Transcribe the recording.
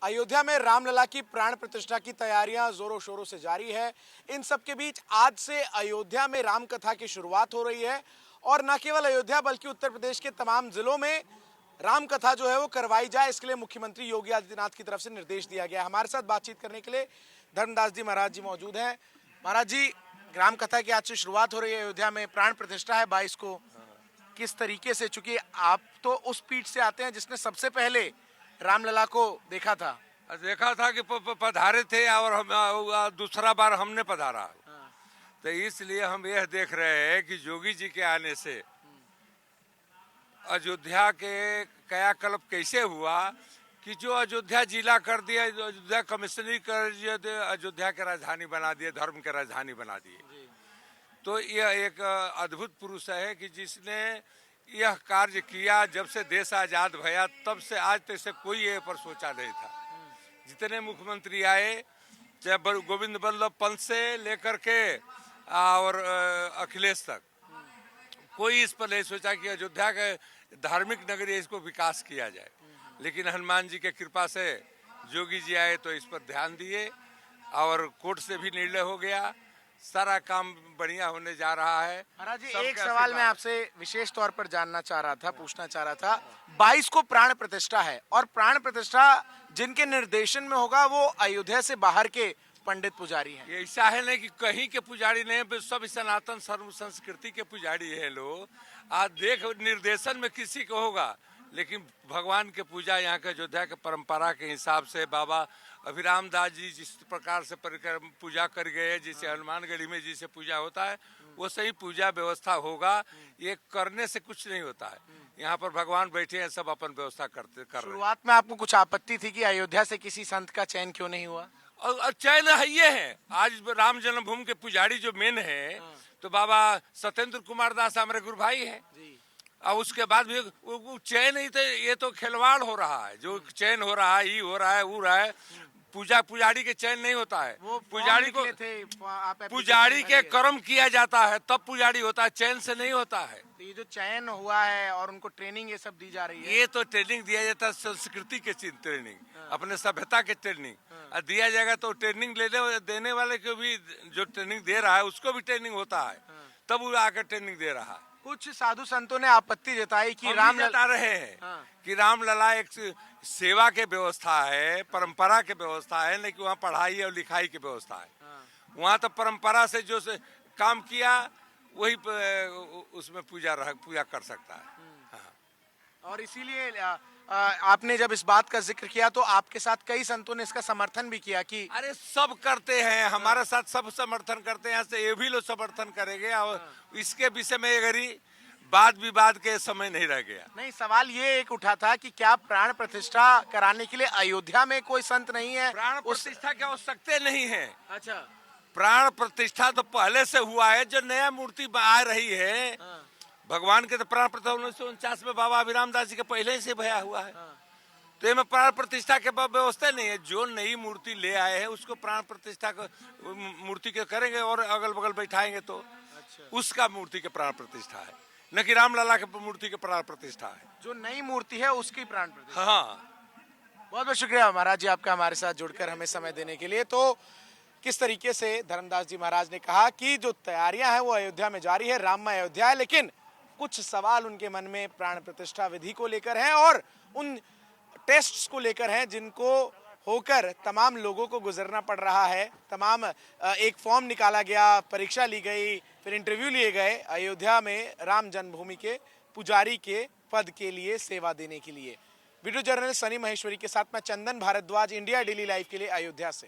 अयोध्या में रामलला की प्राण प्रतिष्ठा की तैयारियां जोरों शोरों से जारी है। इन सब के बीच आज से अयोध्या में राम कथा की शुरुआत हो रही है और न केवल अयोध्या बल्कि उत्तर प्रदेश के तमाम जिलों में राम कथा जो है वो करवाई जाए, इसके लिए मुख्यमंत्री योगी आदित्यनाथ की तरफ से निर्देश दिया गया है। हमारे साथ बातचीत करने के लिए धर्मदास जी महाराज जी मौजूद हैं। महाराज जी, राम कथा की आज से शुरुआत हो रही है, अयोध्या में प्राण प्रतिष्ठा है 22 को। किस तरीके से, चूंकि आप तो उस पीठ से आते हैं जिसने सबसे पहले रामलला को देखा था कि पधारे थे और हम दूसरा बार हमने पधारा। तो इसलिए हम यह देख रहे हैं कि योगी जी के आने से अयोध्या के कायाकल्प कैसे हुआ कि जो अयोध्या जिला कर दिया, अयोध्या कमिश्नरी कर दिया, अयोध्या के राजधानी बना दिए, धर्म के राजधानी बना दिए। तो यह एक अद्भुत पुरुष है कि जिसने यह कार्य किया। जब से देश आजाद भया तब से आज तक से कोई ये पर सोचा नहीं था। जितने मुख्यमंत्री आए, चाहे गोविंद बल्लभ पंत से लेकर के और अखिलेश तक, कोई इस पर नहीं सोचा कि अयोध्या के धार्मिक नगरी इसको विकास किया जाए। लेकिन हनुमान जी के कृपा से योगी जी आए तो इस पर ध्यान दिए और कोर्ट से भी निर्णय हो गया। सारा काम बढ़िया होने जा रहा है। महाराज जी, एक सवाल मैं आपसे विशेष तौर पर जानना चाह रहा था, पूछना चाह रहा था। 22 को प्राण प्रतिष्ठा है और प्राण प्रतिष्ठा जिनके निर्देशन में होगा वो अयोध्या से बाहर के पंडित पुजारी हैं। ऐसा है नहीं कि कहीं के पुजारी नहीं, सब सनातन सर्व संस्कृति के पुजारी है लोग। आज देख निर्देशन में किसी को होगा, लेकिन भगवान के पूजा यहाँ के अयोध्या के परंपरा के हिसाब से बाबा अभिराम दास जी जिस प्रकार से पूजा कर गए, जिसे हनुमानगढ़ी में जिसे पूजा होता है वो सही पूजा व्यवस्था होगा। ये करने से कुछ नहीं होता है। यहाँ पर भगवान बैठे हैं, सब अपन व्यवस्था कर रहे हैं। शुरुआत में आपको कुछ आपत्ति थी कि अयोध्या से किसी संत का चयन क्यों नहीं हुआ? और चयन है ये है, आज राम जन्मभूमि के पुजारी जो मेन है तो बाबा सत्येंद्र कुमार दास हमारे गुरु भाई है। और उसके बाद भी वो चयन ही तो, ये तो खिलवाड़ हो रहा है। जो चयन हो रहा है, ये हो रहा है, वो रहा है। पुजारी के चयन नहीं होता है। वो पुजारी को पुजारी के कर्म किया जाता है तब पुजारी होता है, चयन से नहीं होता है। तो ये जो चयन हुआ है और उनको ट्रेनिंग ये सब दी जा रही है, ये तो ट्रेनिंग दिया जाता है, संस्कृति के ट्रेनिंग, अपने सभ्यता के ट्रेनिंग दिया जाएगा। तो ट्रेनिंग देने वाले को भी, जो ट्रेनिंग दे रहा है उसको भी ट्रेनिंग होता है, तब वो आकर ट्रेनिंग दे रहा है। कुछ साधु संतों ने आपत्ति जताई कि राम जता रहे हैं कि रामलला एक सेवा के व्यवस्था है, परंपरा के व्यवस्था है, नहीं कि वहाँ पढ़ाई और लिखाई की व्यवस्था है। वहाँ तो परंपरा से जो से काम किया वही उसमें पूजा कर सकता है। और इसीलिए आपने जब इस बात का जिक्र किया तो आपके साथ कई संतों ने इसका समर्थन भी किया कि अरे सब करते हैं, हमारे साथ सब समर्थन करते हैं, ऐसे ये भी लोग समर्थन करेंगे। और इसके विषय में अगर वाद विवाद के समय नहीं रह गया। नहीं, सवाल ये एक उठा था कि क्या प्राण प्रतिष्ठा कराने के लिए अयोध्या में कोई संत नहीं है? प्राण प्रतिष्ठा की आवश्यकता नहीं है। अच्छा, प्राण प्रतिष्ठा तो पहले से हुआ है। जो नया मूर्ति आ रही है भगवान के, तो प्राण प्रतिष्ठा 1949 में बाबा अभिराम दास जी के पहले से भया हुआ है। तो इसमें प्राण प्रतिष्ठा के व्यवस्था नहीं है। जो नई मूर्ति ले आए हैं उसको प्राण प्रतिष्ठा मूर्ति के करेंगे और अगल बगल बैठाएंगे तो उसका मूर्ति के प्राण प्रतिष्ठा है, न कि रामलला के मूर्ति के प्राण प्रतिष्ठा है। जो नई मूर्ति है उसकी प्राण प्रतिष्ठा। हाँ, बहुत बहुत शुक्रिया महाराज जी आपका हमारे साथ जुड़कर हमें समय देने के लिए। तो किस तरीके से धर्मदास जी महाराज ने कहा कि जो तैयारियां हैं वो अयोध्या में जारी है, राममय अयोध्या है, लेकिन कुछ सवाल उनके मन में प्राण प्रतिष्ठा विधि को लेकर हैं और उन टेस्ट्स को लेकर हैं जिनको होकर तमाम लोगों को गुजरना पड़ रहा है। तमाम एक फॉर्म निकाला गया, परीक्षा ली गई, फिर इंटरव्यू लिए गए अयोध्या में राम जन्मभूमि के पुजारी के पद के लिए सेवा देने के लिए। वीडियो जर्नलिस्ट सनी महेश्वरी के साथ मैं चंदन भारद्वाज, इंडिया डेली लाइव के लिए अयोध्या से।